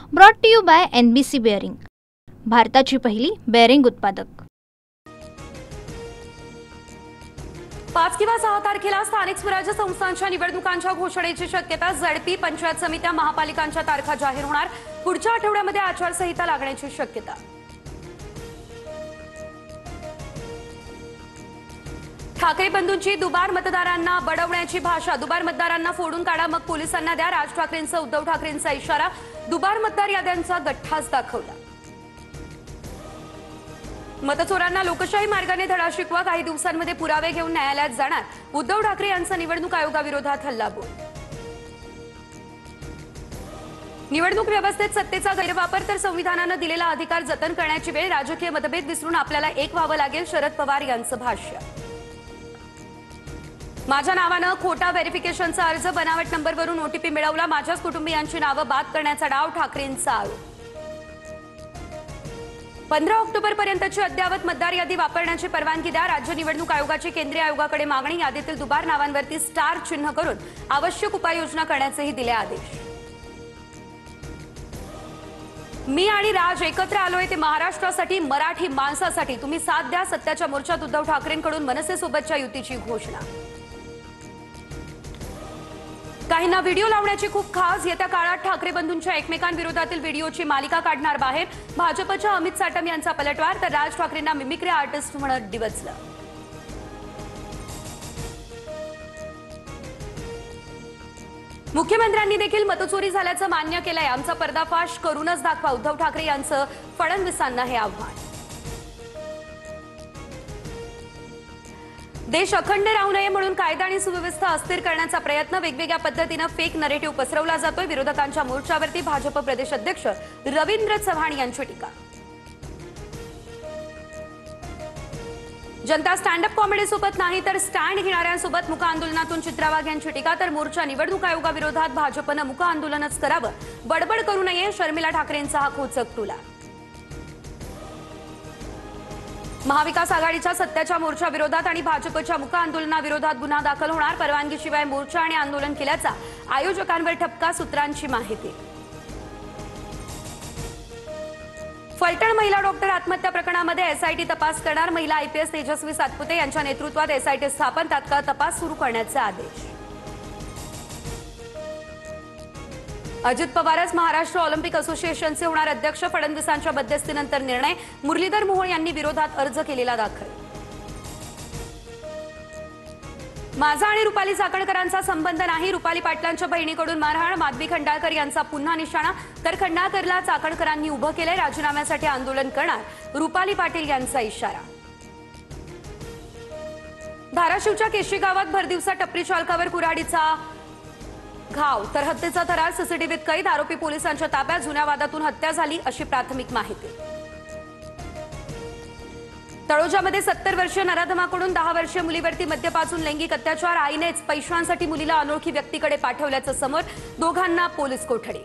Brought to you by NBC bearing, भारताची पहिली bearing उत्पादक। 5 किंवा 6 तारखेला स्थानिक स्वराज्य संस्थांच्या निवडणुकांच्या घोषणेची शक्यता। झडपी पंचायत समित्या महापालिकांच्या तारखा जाहीर होणार। पुढच्या आठवड्यामध्ये आचारसंहिता लागण्याची शक्यता। ठाकरे बंधूंची दुबार मतदारांना बडवण्याची भाषा। दुबार मतदारांना फोडून काढा, मग पोलिसांना द्या। राज ठाकरेंचा उद्धव ठाकरेंचा इशारा। दुबार मतदार याद्यांचा गठ्ठाच दाखवला। मतचोरांना लोकशाही मार्गाने धडा शिकवा, काही दिवसांमध्ये पुरावे घेऊन न्यायालयात जाणार। उद्धव ठाकरे यांचा निवडणूक आयोगाविरोधात हल्लाबोल। निवडणूक व्यवस्थेत सत्तेचा गैरवापर तर संविधानाने दिलेला अधिकार जतन करण्याची वेळ। राजकीय मतभेद विसरून आपल्याला एक व्हावं लागेल, शरद पवार यांचं भाष्य। माझ्या नावानं खोटा व्हेरिफिकेशनचा अर्ज, बनावट नंबरवरून OTP मिळवला, माझ्याच कुटुंबियांची नावं बाद करण्याचा डाव, ठाकरेंचा आरोप। 15 ऑक्टोबरपर्यंतची अद्ययावत मतदार यादी वापरण्याची परवानगी द्या। राज्य निवडणूक आयोगाची केंद्रीय आयोगाकडे मागणी। यादीतील दुबार नावांवरती स्टार चिन्ह करून आवश्यक उपाययोजना करण्याचेही दिले आदेश। मी आणि राज एकत्र आलोय ते महाराष्ट्रासाठी, मराठी माणसासाठी। तुम्ही साथ द्या। सत्याच्या मोर्चात उद्धव ठाकरेंकडून मनसेसोबतच्या युतीची घोषणा। काहींना व्हिडिओ लावण्याची खूप खास। येत्या काळात ठाकरे बंधूंच्या एकमेकांविरोधातील व्हिडिओची मालिका काढणार बाहेर। भाजपच्या अमित साटम यांचा पलटवार, तर राज ठाकरेंना मिमिक्री आर्टिस्ट म्हणत डिवचलं। मुख्यमंत्र्यांनी देखील मतचोरी झाल्याचं मान्य केलंय। आमचा पर्दाफाश करूनच दाखवा, उद्धव ठाकरे यांचं फडणवीसांना हे आव्हान। देश अखंड राहू नये म्हणून कायदा आणि सुव्यवस्था अस्थिर करण्याचा प्रयत्न। वेगवेगळ्या पद्धतीने फेक नरेटिव्ह पसरवला जातोय। विरोधकांच्या मोर्चावरती भाजप प्रदेश अध्यक्ष रवींद्र चव्हाण यांची टीका। जनता स्टँडअप कॉमेडी सोबत नाही तर स्टँड घेणाऱ्यांसोबत मुक आंदोलनातून चित्रा वाघ यांची टीका। तर मोर्चा निवडणूक आयोगाविरोधात भाजपनं मुक आंदोलनच करावं, बडबड करू नये, शर्मिला ठाकरेंचा हा खोचक टोला। महाविकास आघाडीच्या सत्याच्या मोर्चा विरोधात आणि भाजपच्या मुक आंदोलनाविरोधात गुन्हा दाखल होणार। परवानगीशिवाय मोर्चा आणि आंदोलन केल्याचा आयोजकांवर ठपका, सूत्रांची माहिती। फलटण महिला डॉक्टर आत्महत्या प्रकरणामध्ये SIT तपास करणार। महिला IPS तेजस्वी सातपुते यांच्या नेतृत्वात SIT स्थापन, तात्काळ तपास सुरू करण्याचे आदेश। अजित पवारच महाराष्ट्र ऑलिम्पिक असोसिएशनचे होणार अध्यक्ष। फडणवीसांच्या मध्यस्थीनंतर निर्णय। मुरलीधर मोहोळ यांनी विरोधात अर्ज केलेला दाखल। माझा आणि रुपाली चाकणकरांचा संबंध नाही, रुपाली पाटलांच्या बहिणीकडून मारहाण। माधवी खंडाळकर यांचा पुन्हा निशाणा, तर खंडाळकरला चाकणकरांनी उभं केलंय। राजीनाम्यासाठी आंदोलन करणार, रुपाली पाटील यांचा इशारा। धाराशिवच्या केशी गावात भरदिवसा टपरी चालकावर कुऱ्हाडीचा घाव, तर हत्येचा थरार। CCTVत कैद, आरोपी पोलिसांच्या ताब्यात। जुन्या वादातून हत्या झाली अशी प्राथमिक माहिती। तळोजामध्ये 70 वर्षीय नराधमाकडून 10 वर्षीय मुलीवरती मद्य पाजून लैंगिक अत्याचार। आईनेच पैशांसाठी मुलीला अनोळखी व्यक्तीकडे पाठवल्याचं समोर, दोघांना पोलीस कोठडी।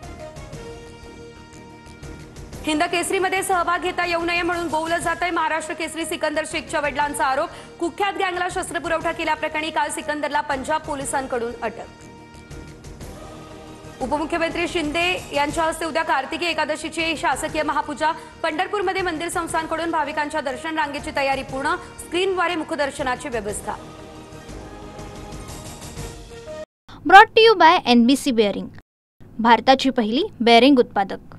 हिंद केसरीमध्ये सहभाग घेता येऊ नये म्हणून बोललं जातंय। महाराष्ट्र केसरी सिकंदर शेखच्या वडिलांचा आरोप। कुख्यात गँगला शस्त्रपुरवठा केल्याप्रकरणी काल सिकंदरला पंजाब पोलिसांकडून अटक। उपमुख्यमंत्री शिंदे यांच्या हस्ते उद्या कार्तिकी एकादशीची शासकीय महापूजा। पंढरपूरमध्ये मंदिर संस्थांकडून भाविकांच्या दर्शन रांगेची तयारी पूर्ण। स्क्रीनद्वारे मुखदर्शनाची व्यवस्था। Brought to you by NBC bearing, भारताची पहिली बेअरिंग उत्पादक।